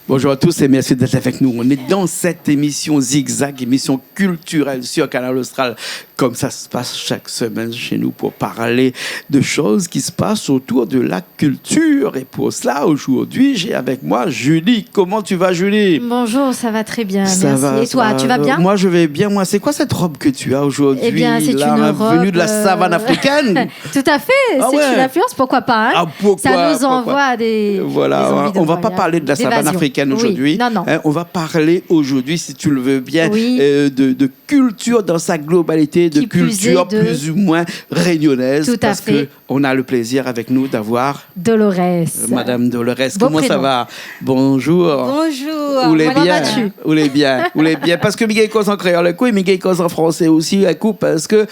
Bonjour à tous et merci d'être avec nous. On est dans cette émission Zigzag, émission culturelle sur Canal Austral, comme ça se passe chaque semaine chez nous pour parler de choses qui se passent autour de la culture. Et pour cela, aujourd'hui, j'ai avec moi Julie. Comment tu vas, Julie? Bonjour, ça va très bien, ça merci. Va, et toi, tu vas bien? Moi, je vais bien. Moi, c'est quoi cette robe que tu as aujourd'hui? Eh bien, c'est une robe venue de la savane africaine. Tout à fait, c'est une influence, pourquoi pas, hein? Pourquoi, ça nous envoie à des... Voilà, on ne va pas parler de la savane africaine aujourd'hui. Oui. Non. On va parler aujourd'hui, si tu le veux bien, oui. de culture dans sa globalité, de culture plus ou moins réunionnaise. Tout à parce fait. qu'on a le plaisir avec nous d'avoir... Dolores. Madame Dolores, Beau comment prénom. ça va? Bonjour. Bonjour. Vous l'êtes Comment bien? vas-tu? Vous l'êtes bien? Vous l'êtes bien? Parce que Miguel cause en créole, et Miguel cause en français aussi, parce que...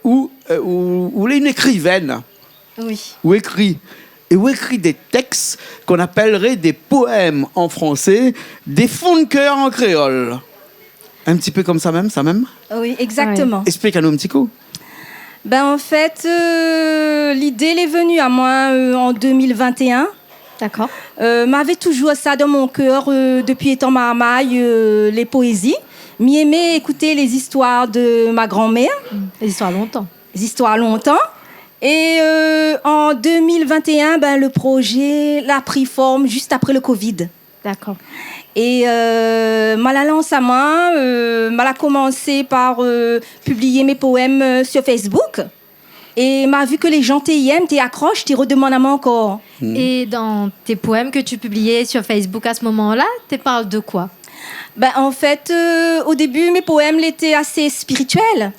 Ou une écrivaine. Oui. Ou écrit des textes qu'on appellerait des poèmes en français, des fonds de cœur en créole. Un petit peu comme ça même? Oui, exactement. Ouais. Explique-nous un petit coup. En fait, l'idée elle est venue à moi en 2021. D'accord. M'avait toujours ça dans mon cœur depuis étant marmaille, les poésies. M'y aimais écouter les histoires de ma grand-mère. Les histoires longtemps. Et en 2021, le projet l'a pris forme juste après le Covid. D'accord. Et la lance à moi, m'a commencé par publier mes poèmes sur Facebook. Et m'a vu que les gens t'aiment, t'accrochent, t'y redemandent à moi encore. Et dans tes poèmes que tu publiais sur Facebook à ce moment-là, tu parles de quoi? En fait, au début, mes poèmes étaient assez spirituels.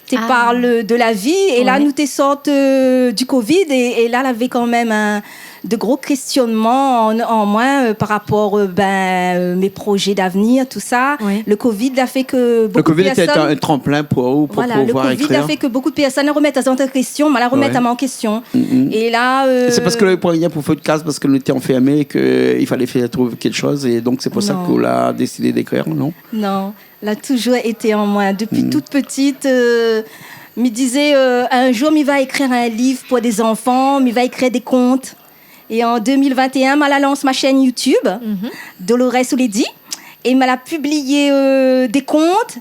Tu parles de la vie, et là, nous t'es sorte du Covid, et là, elle avait quand même de gros questionnements en moi par rapport mes projets d'avenir, tout ça. Oui. Le Covid a fait que beaucoup de personnes... Le Covid était un tremplin pour pouvoir écrire. Le Covid a fait que beaucoup de personnes remettent en question, mais la remettent à en question. Et là... C'est parce que le premier pour faire de casse, parce qu'on était enfermés, qu'il fallait faire trouver quelque chose, et donc c'est pour ça qu'on a décidé d'écrire, non? Non. Elle a toujours été en moi. Depuis toute petite, me disait un jour, il va écrire un livre pour des enfants, il va écrire des contes. Et en 2021, elle lance ma chaîne YouTube, Dolores Ouledi, et elle a publié des contes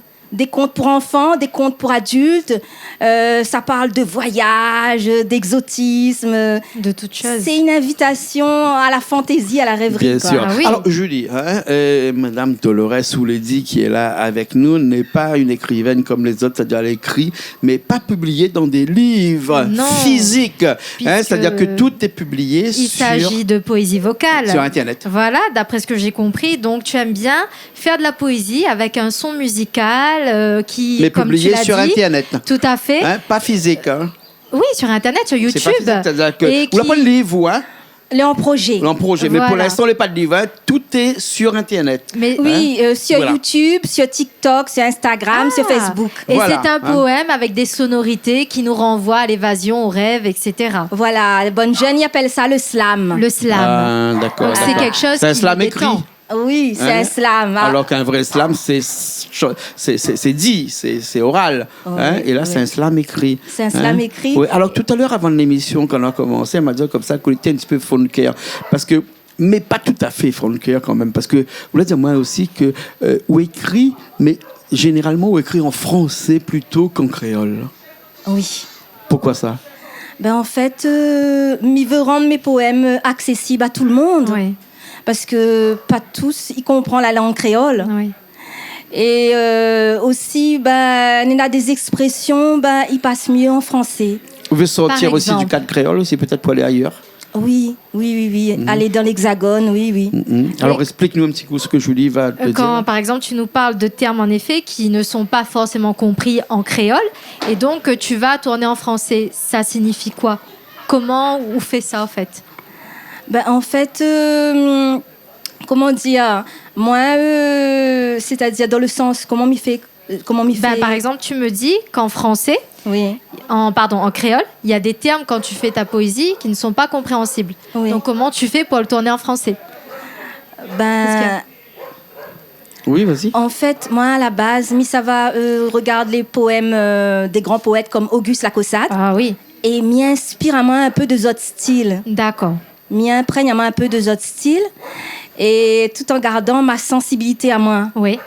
pour enfants, des contes pour adultes. Ça parle de voyage, d'exotisme. De toutes choses. C'est une invitation à la fantaisie, à la rêverie. Bien sûr. Ah, oui. Alors, Julie, Madame Dolores Ouledi, qui est là avec nous, n'est pas une écrivaine comme les autres, c'est-à-dire elle écrit, mais pas publiée dans des livres physiques. C'est-à-dire que tout est publié Il s'agit de poésie vocale. Sur Internet. Voilà, d'après ce que j'ai compris. Donc, tu aimes bien faire de la poésie avec un son musical qui, mais comme publié tu l'as sur dit, Internet. Tout à fait. Pas physique. Oui, sur Internet, sur YouTube. C'est pas physique, c'est-à-dire que... Et Vous l'avez pas le livre, Elle est en projet. Mais Voilà. pour l'instant, il n'y a pas de livre. Tout est sur Internet. Mais oui, sur YouTube, sur TikTok, sur Instagram, sur Facebook. Et Voilà, c'est un poème avec des sonorités qui nous renvoient à l'évasion, au rêve, etc. Voilà, les bonnes jeunes, ils appellent ça le slam. Le slam. D'accord. Donc, c'est quelque chose C'est un qui slam nous écrit. détend. Oui, c'est un slam. Alors qu'un vrai slam, c'est dit, c'est oral. Et là, c'est un slam écrit. C'est un slam écrit. Oui. Alors, tout à l'heure, avant l'émission, quand on a commencé, elle m'a dit comme ça qu'on était un petit peu funker. Parce que, mais pas tout à fait funker quand même. Parce que, vous voulez dire moi aussi que, ou écrit, mais généralement, ou écrit en français plutôt qu'en créole. Oui. Pourquoi ça? En fait, je veux rendre mes poèmes accessibles à tout le monde. Oui. Parce que pas tous, ils comprennent la langue créole. Oui. Et aussi, il y a des expressions, ils passent mieux en français. Vous voulez sortir aussi exemple. du cadre créole aussi, peut-être pour aller ailleurs? Oui. Aller dans l'hexagone, oui. Alors, explique-nous un petit coup ce que Julie va te Quand, dire. par exemple, tu nous parles de termes, en effet, qui ne sont pas forcément compris en créole, et donc tu vas tourner en français, ça signifie quoi? Comment on fait ça, en fait? En fait, comment dire? Moi, c'est-à-dire dans le sens, comment m'y fait... Par exemple, tu me dis qu'en français, oui. en créole, il y a des termes quand tu fais ta poésie qui ne sont pas compréhensibles. Oui. Donc, comment tu fais pour le tourner en français? Oui, vas-y. En fait, moi, à la base, ça va regarde les poèmes des grands poètes comme Auguste Lacossade. Ah oui. Et m'y inspire à moi un peu de autres styles. D'accord. M'y imprègne à moi un peu de autres styles. et tout en gardant ma sensibilité à moi. Oui.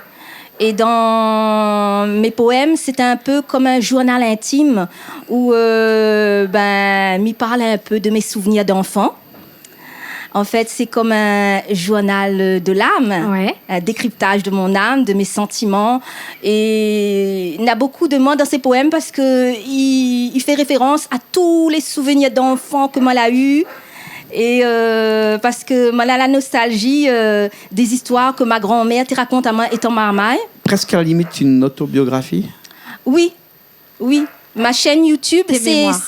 Et dans mes poèmes, c'est un peu comme un journal intime où m'y parle un peu de mes souvenirs d'enfant. En fait, c'est comme un journal de l'âme, Ouais. un décryptage de mon âme, de mes sentiments. Et il y a beaucoup de mots dans ces poèmes parce qu'il fait référence à tous les souvenirs d'enfants que moi j'ai eus. Et parce que moi, la nostalgie des histoires que ma grand-mère te raconte à moi étant marmaille. Presque à la limite une autobiographie. Oui. Ma chaîne YouTube, Tes mémoires.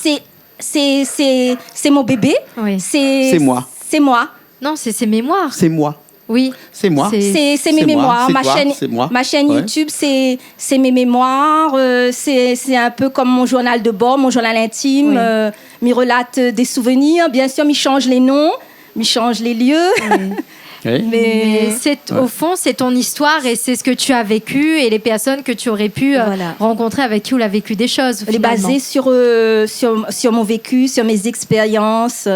c'est mon bébé. Oui. C'est moi. C'est moi. Non, c'est ses mémoires. C'est moi. Oui. C'est moi. C'est- C'est mes moi, mémoires. c'est Ma toi, chaîne, c'est moi. ma chaîne Ouais. YouTube, c'est mes mémoires. C'est un peu comme mon journal de bord, mon journal intime. Oui. M'y relate des souvenirs. Bien sûr, m'y change les noms, m'y change les lieux. Oui. Mais Mais au fond, c'est ton histoire et c'est ce que tu as vécu et les personnes que tu aurais pu Voilà. rencontrer avec qui on a vécu des choses. elle est finalement. basée sur mon vécu, sur mes expériences.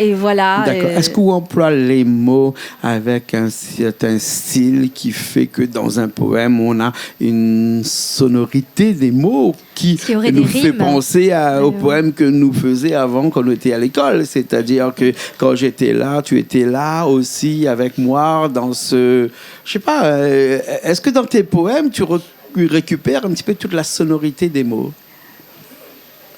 Et voilà. D'accord. Est-ce qu'on emploie les mots avec un certain style qui fait que dans un poème, on a une sonorité des mots qui y aurait nous des fait rimes. penser au poème que nous faisions avant quand on était à l'école? C'est-à-dire que quand j'étais là, tu étais là aussi avec moi dans ce... Je sais pas, est-ce que dans tes poèmes, tu récupères un petit peu toute la sonorité des mots?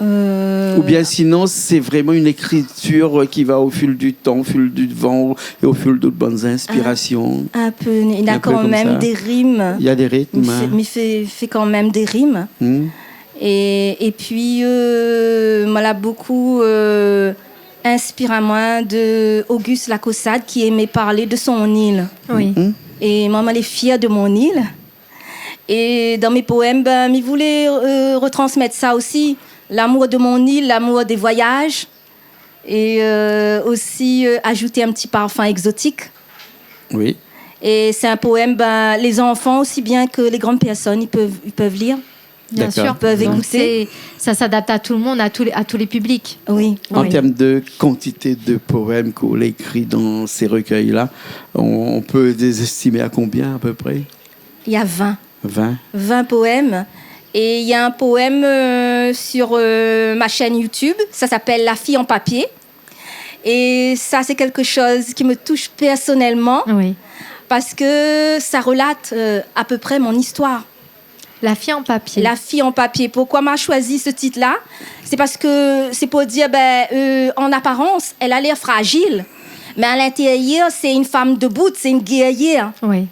Ou bien sinon, c'est vraiment une écriture qui va au fil du temps, au fil du vent et au fil d'autres bonnes inspirations. Un peu. Il a Un peu quand comme même ça. des rimes. Il y a des rythmes. Il fait quand même des rimes. Et puis, m'a beaucoup inspiré à moi de Auguste Lacaussade qui aimait parler de son île. Oui. Et moi, elle est fière de mon île. Et dans mes poèmes, il voulait retransmettre ça aussi. L'amour de mon île, l'amour des voyages. Et aussi ajouter un petit parfum exotique. Oui. Et c'est un poème, les enfants aussi bien que les grandes personnes, ils peuvent lire. Bien D'accord. sûr. Peuvent Donc, écouter. ça s'adapte à tout le monde, à tous les publics. Oui. En Oui. termes de quantité de poèmes qu'on écrit dans ces recueils-là, on peut les estimer à combien à peu près? Il y a 20. 20 poèmes. Et il y a un poème sur ma chaîne YouTube. Ça s'appelle La fille en papier. Et ça, c'est quelque chose qui me touche personnellement Oui. parce que ça relate à peu près mon histoire. La fille en papier. La fille en papier. Pourquoi m'a choisi ce titre-là? C'est parce que c'est pour dire, en apparence, elle a l'air fragile. Mais à l'intérieur, c'est une femme debout, c'est une guerrière. Oui,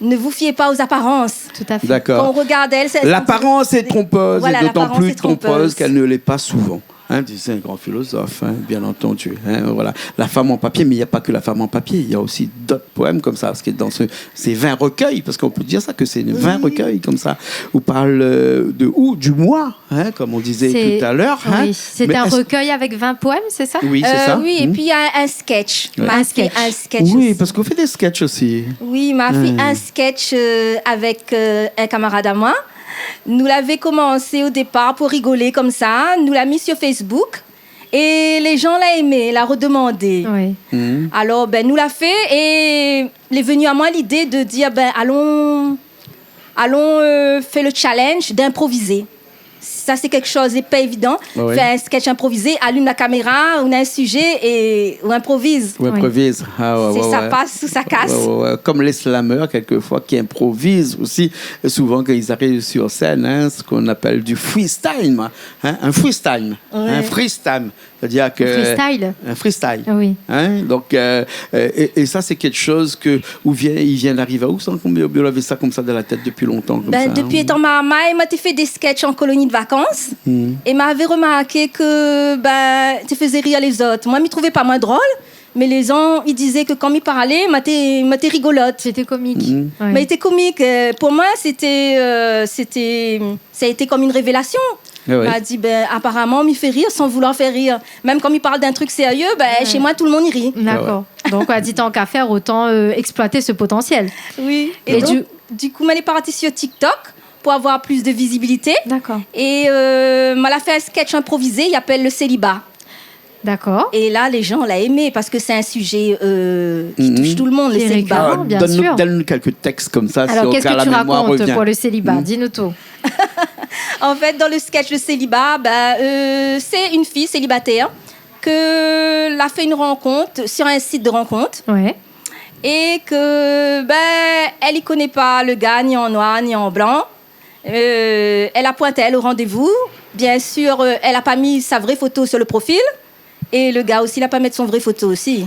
Ne vous fiez pas aux apparences. tout à fait. Quand D'accord. on regarde elle, c'est... L'apparence est trompeuse, Voilà, et d'autant l'apparence plus est trompeuse. trompeuse qu'elle ne l'est pas souvent. Disait un grand philosophe, bien entendu. Voilà. La femme en papier, mais il n'y a pas que la femme en papier, il y a aussi d'autres poèmes comme ça, parce que dans ces 20 recueils, parce qu'on peut dire ça, que c'est 20 recueils comme ça, où parle du moi, comme on disait tout à l'heure. Oui, c'est Mais un est-ce- recueil avec 20 poèmes, c'est ça? Oui, c'est ça. Oui, et puis il y a un sketch. Ouais. M'a Un fait sketch. un sketch Oui, aussi. parce qu'on fait des sketchs aussi. Oui, il m'a fait un sketch avec un camarade à moi. Nous l'avons commencé au départ pour rigoler comme ça. Nous l'a mis sur Facebook. Et les gens l'ont aimé, l'ont redemandé. Oui. Alors, nous l'a fait et il est venu à moi l'idée de dire, allons faire le challenge d'improviser. Ça, c'est quelque chose n'est pas évident. Ouais. Faire un sketch improvisé, allume la caméra, on a un sujet et on improvise. Ou improvise. C'est ça passe ou ça casse. Comme les slameurs, quelquefois, qui improvisent aussi, souvent quand ils arrivent sur scène, ce qu'on appelle du freestyle. Un freestyle. Ouais. Un freestyle. C'est-à-dire que... Freestyle. Un freestyle. Oui. Donc, et ça, c'est quelque chose il vient d'arriver à où, sans qu'on avait ça comme ça dans la tête depuis longtemps comme ça, Depuis étant marmaille, m'a fait des sketchs en colonie de vacances et m'avait remarqué que tu faisais rire les autres. Moi, je ne trouvais pas moins drôle, mais les gens, ils disaient que quand ils parlaient, m'étais rigolote. C'était comique. Mhm. Oui. Mais était comique. Pour moi, ça a été comme une révélation. Ah ouais. M'a dit, apparemment, il fait rire sans vouloir faire rire. Même quand il parle d'un truc sérieux, chez moi, tout le monde y rit. D'accord. Donc, on a dit tant qu'à faire, autant exploiter ce potentiel. Oui. Et Et donc, du coup, elle est partie sur TikTok pour avoir plus de visibilité. D'accord. Et elle a fait un sketch improvisé, il appelle le célibat. D'accord. Et là, les gens l'ont aimé parce que c'est un sujet qui touche tout le monde, le Qui est célibat. récurrent. bien sûr. Donne-nous quelques textes comme ça, Alors, si qu'est-ce au cas que tu la mémoire racontes revient. pour le célibat? Dis-nous tout. En fait, dans le sketch Le célibat, c'est une fille célibataire que l'a fait une rencontre sur un site de rencontre Ouais. et que elle y connaît pas le gars ni en noir ni en blanc. Elle a pointé elle au rendez-vous. Bien sûr, elle a pas mis sa vraie photo sur le profil et le gars aussi, il a pas mis son vraie photo aussi.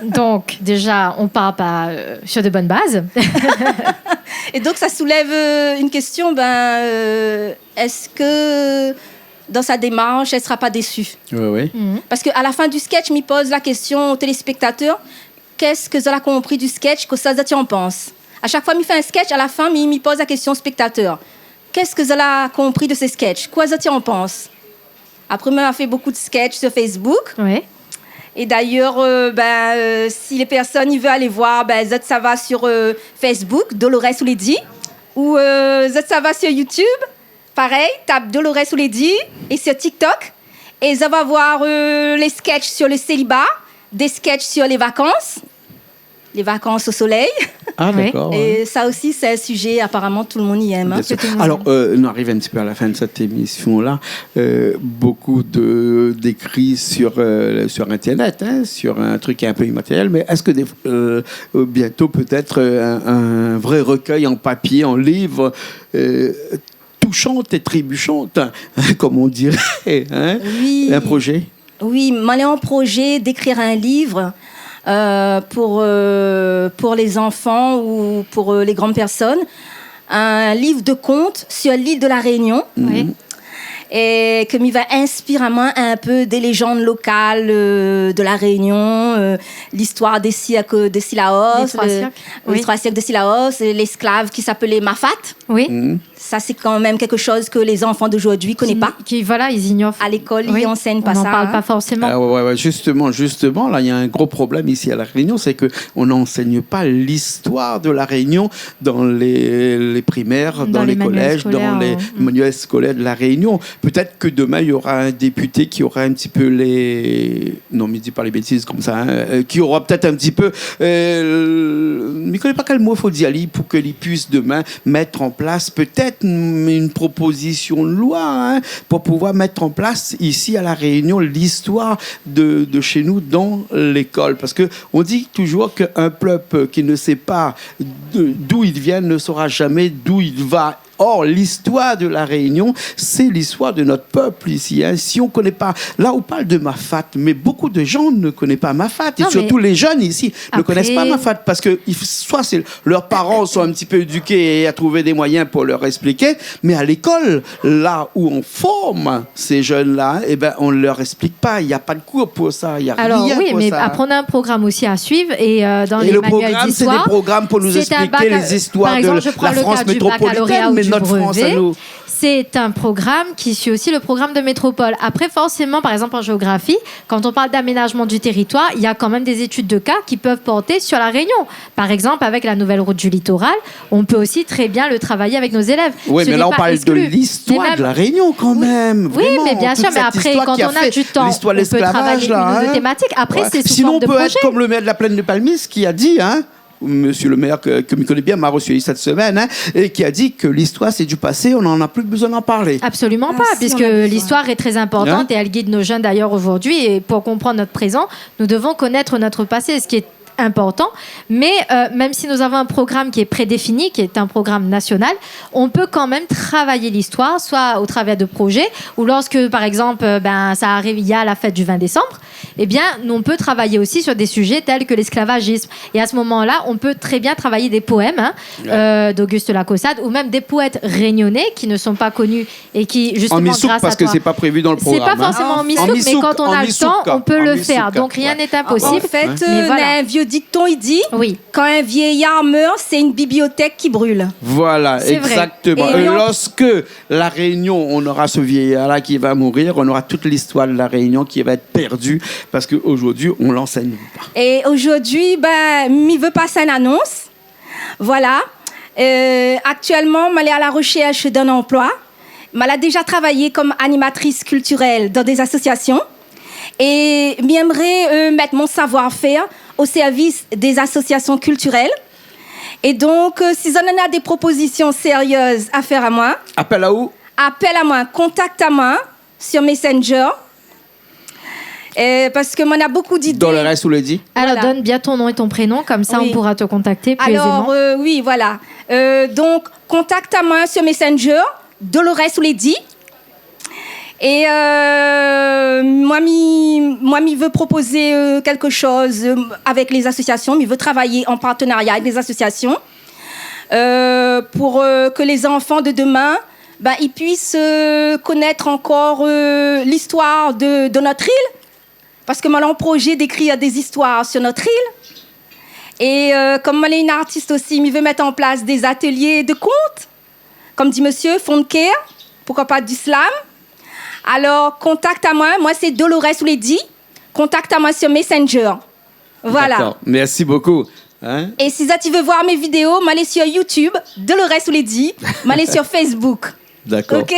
Donc, déjà, on part pas sur de bonnes bases. Et donc, ça soulève une question, est-ce que dans sa démarche, elle ne sera pas déçue? Oui. Parce qu'à la fin du sketch, je me pose la question aux téléspectateurs, qu'est-ce que vous avez compris du sketch, que ça tu en penses? À chaque fois, je fais un sketch, à la fin, je me pose la question aux spectateurs. Qu'est-ce que vous avez compris de ces sketchs? Quoi tu en penses? Après, on a fait beaucoup de sketchs sur Facebook. Ouais. Et d'ailleurs, si les personnes ils veulent aller voir, ça va sur Facebook, Dolores Ouledi, ou ça va sur YouTube, pareil, tape Dolores Ouledi, et sur TikTok, et ça va voir les sketchs sur le célibat, des sketchs sur les vacances au soleil. Ah, Oui. d'accord. ouais. Et ça aussi, c'est un sujet, apparemment, tout le monde y aime. Bien Hein. sûr. Alors, on arrive un petit peu à la fin de cette émission-là. Beaucoup d'écrits sur Internet, sur un truc un peu immatériel, mais est-ce que bientôt peut-être un vrai recueil en papier, en livre, touchante et trébuchante, comme on dirait, hein, Oui. un projet? Oui, moi, j'ai en projet d'écrire un livre pour les enfants ou pour les grandes personnes. Un livre de contes sur l'île de la Réunion. Oui. Et que m'y va inspirer à moi un peu des légendes locales de la Réunion, l'histoire des siècles de Silaos, Les 3 siècles. les Oui. 3 siècles de Silaos, l'esclave qui s'appelait Mafat. Oui. Ça, c'est quand même quelque chose que les enfants d'aujourd'hui ne connaissent pas. Voilà, ils ignorent. À l'école, Oui. ils n'enseignent pas On n'en ça. parle hein. pas forcément. Ah ouais, justement, là, il y a un gros problème ici à La Réunion, c'est qu'on n'enseigne pas l'histoire de La Réunion dans les primaires, dans les manuels collèges, scolaires, dans les manuels scolaires de La Réunion. Peut-être que demain, il y aura un député qui aura un petit peu non, mais dis pas les bêtises comme ça, hein, qui aura peut-être un petit peu... je ne connais pas quel mot il faut dire pour qu'il puisse demain mettre en place peut-être une proposition de loi, hein, pour pouvoir mettre en place ici à La Réunion l'histoire de chez nous dans l'école. Parce qu'on dit toujours qu'un peuple qui ne sait pas d'où il vient ne saura jamais d'où il va. Or, l'histoire de La Réunion, c'est l'histoire de notre peuple ici. Hein. Si on ne connaît pas... Là, on parle de Mafat, mais beaucoup de gens ne connaissent pas Mafat. Et Non, surtout les jeunes ici ne après- connaissent pas Mafat parce que soit leurs parents sont un petit peu éduqués et à trouver des moyens pour leur expliquer, mais à l'école, là où on forme ces jeunes-là, on ne leur explique pas. Il n'y a pas de cours pour ça. Il n'y a Alors rien oui, pour mais ça. après on a un programme aussi à suivre et dans Et les le manuels programme, c'est des d'histoire, programmes pour nous c'est un expliquer les histoires par exemple, je de prends la le France cas du baccalauréat métropolitaine, ou mais du notre France à brevet. nous. C'est un programme qui suit aussi le programme de métropole. Après, forcément, par exemple en géographie, quand on parle d'aménagement du territoire, il y a quand même des études de cas qui peuvent porter sur la Réunion. Par exemple, avec la nouvelle route du littoral, on peut aussi très bien le travailler avec nos élèves. Oui, Ce mais n'est là, on pas parle de exclu. l'histoire Mais même- de la Réunion, quand même. Oui, Vraiment, mais bien toute sûr, mais cette après, histoire quand qui on a fait du temps, l'histoire on de peut travailler l'esclavage, là, une hein. thématique. Après, Ouais. c'est sous Sinon, forme on de peut projet. être comme le maire de la Plaine de Palmis qui a dit, hein, monsieur le maire que me connaît bien m'a reçu cette semaine, hein, et qui a dit que l'histoire, c'est du passé, on n'en a plus besoin d'en parler. Absolument Ah, pas, si, puisque on a besoin. l'histoire est très importante et elle guide nos jeunes d'ailleurs aujourd'hui. Et pour comprendre notre présent, nous devons connaître notre passé, ce qui est important. Mais même si nous avons un programme qui est prédéfini, qui est un programme national, on peut quand même travailler l'histoire, soit au travers de projets, ou lorsque, par exemple, ça arrive, il y a la fête du 20 décembre, eh bien, on peut travailler aussi sur des sujets tels que l'esclavagisme. Et à ce moment-là, on peut très bien travailler des poèmes d'Auguste Lacaussade, ou même des poètes réunionnais qui ne sont pas connus et qui, justement, En mi-soupe, grâce parce à que toi... c'est pas prévu dans le C'est programme. pas forcément en En mi-soupe, mais mi-soupe, quand on en a le mi-soupe, temps, on peut en le mi-soupe, faire. Donc rien ouais. n'est impossible. En fait, Mais voilà. on a un vieux dicton, il dit Oui. quand un vieillard meurt, c'est une bibliothèque qui brûle. Voilà, C'est vrai. exactement. Et Et on- lorsque la Réunion, on aura ce vieillard-là qui va mourir, on aura toute l'histoire de la Réunion qui va être perdue parce qu'aujourd'hui, on ne l'enseigne pas. Et aujourd'hui, il veut passer une annonce. Voilà. Actuellement, je suis à la recherche d'un emploi. Je a déjà travaillé comme animatrice culturelle dans des associations. Et j'aimerais mettre mon savoir-faire au service des associations culturelles. Et donc, si vous en avez des propositions sérieuses à faire à moi, appelle à où? Appelle à moi, contacte à moi sur Messenger. Parce que moi, on a beaucoup d'idées. Dolores ou le dit? Alors, Voilà. donne bien ton nom et ton prénom, comme ça Oui. on pourra te contacter plus Alors, aisément. oui, voilà. Donc, contacte à moi sur Messenger, Dolores Ouledi. Et moi, je veux proposer quelque chose avec les associations. Je veux travailler en partenariat avec les associations pour que les enfants de demain, ils puissent connaître encore l'histoire de notre île. Parce que moi, j'ai un projet d'écrire des histoires sur notre île. Et comme moi, je suis une artiste aussi, je veux mettre en place des ateliers de contes. Comme dit monsieur, Fonker, pourquoi pas du slam. Alors, contacte à moi. Moi, c'est Dolores Ouledi. Contacte à moi sur Messenger. Voilà. D'accord. Merci beaucoup. Hein? Et si tu veux voir mes vidéos, m'allez sur YouTube, Dolores Ouledi. M'allez sur Facebook. D'accord. OK?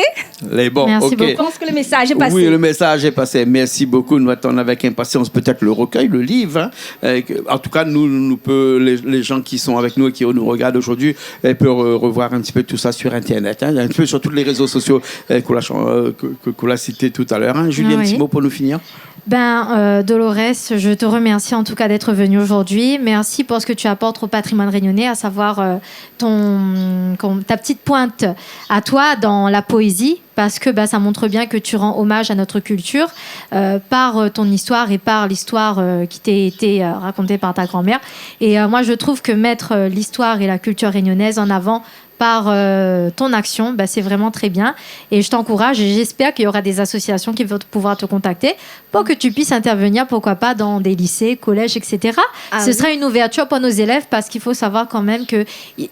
Les bons, Merci ok. beaucoup. Je pense que le message est passé. Oui, le message est passé. Merci beaucoup. Nous attendons avec impatience peut-être le recueil, le livre. Hein. En tout cas, les gens qui sont avec nous et qui nous regardent aujourd'hui peuvent revoir un petit peu tout ça sur Internet, hein, un peu sur tous les réseaux sociaux qu'on a cités tout à l'heure. Hein. Julien, un petit mot pour nous finir. Dolores, je te remercie en tout cas d'être venue aujourd'hui. Merci pour ce que tu apportes au patrimoine réunionnais, à savoir ta petite pointe à toi dans la poésie, parce que ça montre bien que tu rends hommage à notre culture par ton histoire et par l'histoire qui t'a été racontée par ta grand-mère. Et moi, je trouve que mettre l'histoire et la culture réunionnaise en avant par ton action, c'est vraiment très bien. Et je t'encourage et j'espère qu'il y aura des associations qui vont pouvoir te contacter pour que tu puisses intervenir, pourquoi pas, dans des lycées, collèges, etc. Ce sera une ouverture pour nos élèves parce qu'il faut savoir quand même qu'il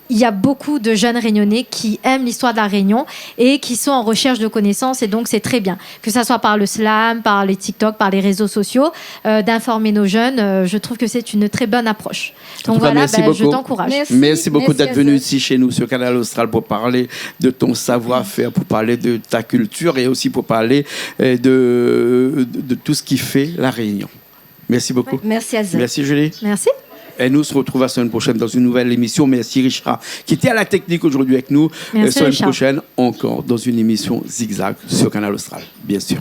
y a beaucoup de jeunes réunionnais qui aiment l'histoire de la Réunion et qui sont en recherche de connaissances, et donc c'est très bien. Que ça soit par le slam, par les TikTok, par les réseaux sociaux, d'informer nos jeunes, je trouve que c'est une très bonne approche. Donc voilà, merci beaucoup. je t'encourage. Merci beaucoup Merci d'être à venu vous. ici chez nous sur Canal Austral pour parler de ton savoir-faire, pour parler de ta culture et aussi pour parler de tout ce qui fait la Réunion. Merci beaucoup. Merci à vous. Merci Julie. Merci. Et nous se retrouvons la semaine prochaine dans une nouvelle émission. Merci Richard qui était à la technique aujourd'hui avec nous. Merci, Semaine Richard. prochaine encore dans une émission Zigzag sur Canal Austral, bien sûr.